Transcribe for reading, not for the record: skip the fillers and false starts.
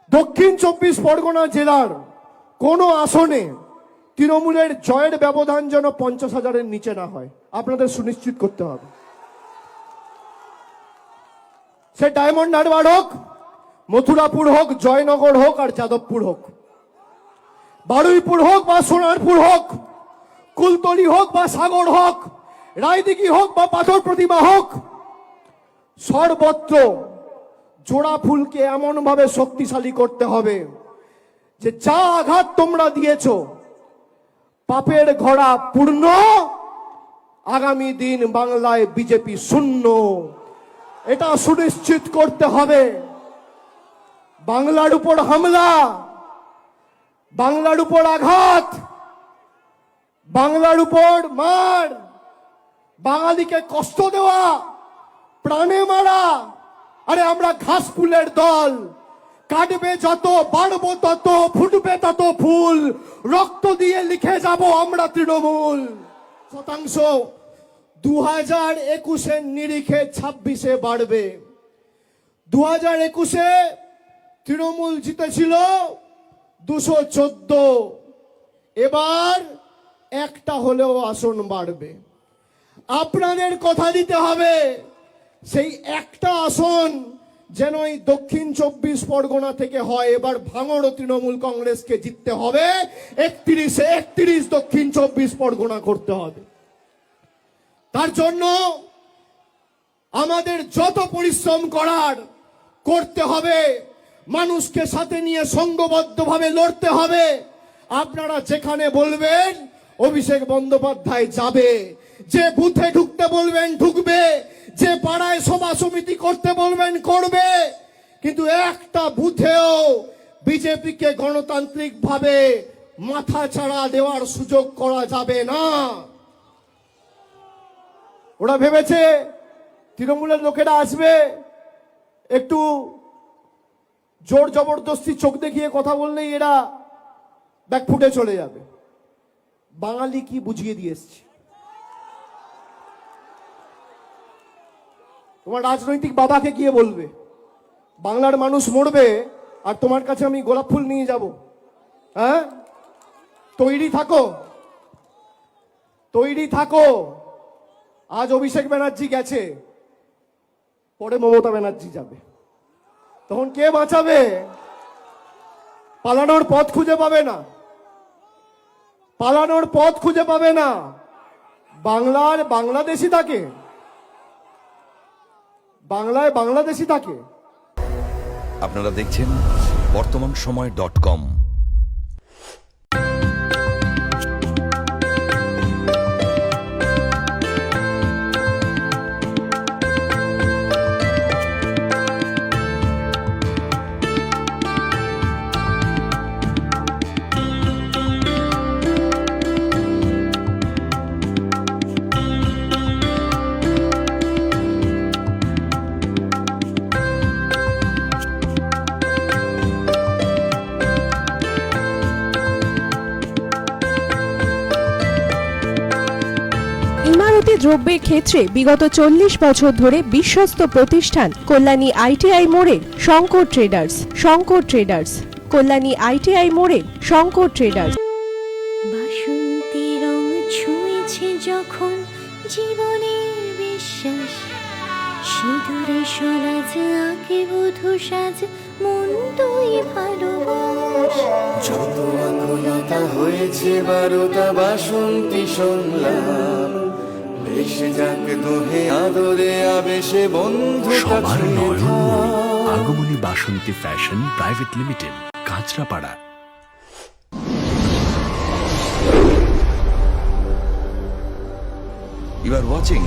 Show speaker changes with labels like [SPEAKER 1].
[SPEAKER 1] দক্ষিণ 24 পরগনা জেলার কোন আসনে তৃণমূলের জয়ের ব্যবধান যেন 50,000-এর নিচে না হয়, আপনাদের সুনিশ্চিত করতে হবে। সে ডায়মন্ড হারবার হোক, মথুরাপুর হোক, জয়নগর হোক আর যাদবপুর হোক, বারুইপুর হোক বা সোনারপুর হোক, কুলতলি হোক বা সাগর হোক, রায়দিঘি হোক বা পাথর প্রতিমা হোক, সর্বত্র জোড়া ফুলকে এমন ভাবে শক্তিশালী করতে হবে যে যা আঘাত তোমরা দিয়েছো পাপের ঘোড়া পূর্ণ, আগামী দিন বাংলায় বিজেপি শূন্য, এটা সুনিশ্চিত করতে হবে। বাংলার উপর হামলা, বাংলার উপর আঘাত, বাংলার উপর মার, বাঙালিকে কষ্ট দেওয়া, প্রাণে মারা, আরে আমরা ঘাস ফুলের দল, কাটবে যত, বাড়বো তত, ফুটবে তত ফুল, রক্ত দিয়ে লিখে যাব আমরা তৃণমূল। শতাংশ 2021-এর নিরিখে 26-এ বাড়বে। 2021-এ তৃণমূল জিতেছিল 214, এবার একটা হলেও আসন বাড়বে। আপনাদের কথা দিতে হবে সেই একটা আসন যেন এই দক্ষিণ 24 পরগনা থেকে হয়। এবার ভাঙড় তৃণমূল কংগ্রেসকে জিততে হবে, 31 দক্ষিণ 24 পরগনা করতে হবে। তার জন্য আমাদের যত পরিশ্রম করার করতে হবে, মানুষকে সাথে নিয়ে সংঘবদ্ধভাবে লড়তে হবে। আপনারা যেখানে বলবেন অভিষেক বন্দ্যোপাধ্যায় যাবে, যে বুথে ঢুকতে বলবেন ঢুকবে, যে পাড়ায় সভা সমিতি করতে বলবেন করবে, কিন্তু একটা বুথেও বিজেপিকে গণতান্ত্রিক ভাবে মাথা ছাড়া দেওয়ার সুযোগ করা যাবে না। ওরা ভেবেছে তৃণমূলের লোকেরা আসবে, একটু জোর জবরদস্তি চোখ দেখিয়ে কথা বললেই এরা ব্যাকফুটে চলে যাবে। বাঙালি কি বুঝিয়ে দিয়ে এসছে। তোমার রাজনৈতিক বাবাকে গিয়ে বলবে বাংলার মানুষ মরবে আর তোমার কাছে আমি গোলাপ ফুল নিয়ে যাব? হ্যাঁ, তৈরি থাকো, তৈরি থাকো। আজ অভিষেক ব্যানার্জি গেছে, পরে মমতা ব্যানার্জি যাবে, তখন কে বাঁচাবে? পালানোর পথ খুঁজে পাবে না, পালানোর পথ খুঁজে পাবে না। বাংলার বাংলাদেশি থাকে, বাংলায় বাংলাদেশি থাকে।
[SPEAKER 2] আপনারা দেখছেন বর্তমানসময়.com।
[SPEAKER 3] ইমারতি দ্রব্যের ক্ষেত্রে বিগত 40 বছর ধরে বিশ্বস্ত প্রতিষ্ঠান কল্যাণী ITI মোড়ের Shankar traders. Shankar traders, Kalyani ITI মোড়ের শঙ্কর ট্রেডার্স।
[SPEAKER 4] বাসন্তী রং ছুঁয়েছে যখন জীবনের বিশ্বাস, সিঁদুরে সরাজ আঁকে বধূ সাজ, মন তুই ভালোবাস।
[SPEAKER 5] যত আকুলতা হয়েছে বারোটা বাসন্তী সংলাপ, ভেসে যাক দোহে আদরে আবেশে বন্ধু
[SPEAKER 6] সবার Nayanmoni Agomoni Basanti fashion private limited, Kanchrapara.
[SPEAKER 2] You are watching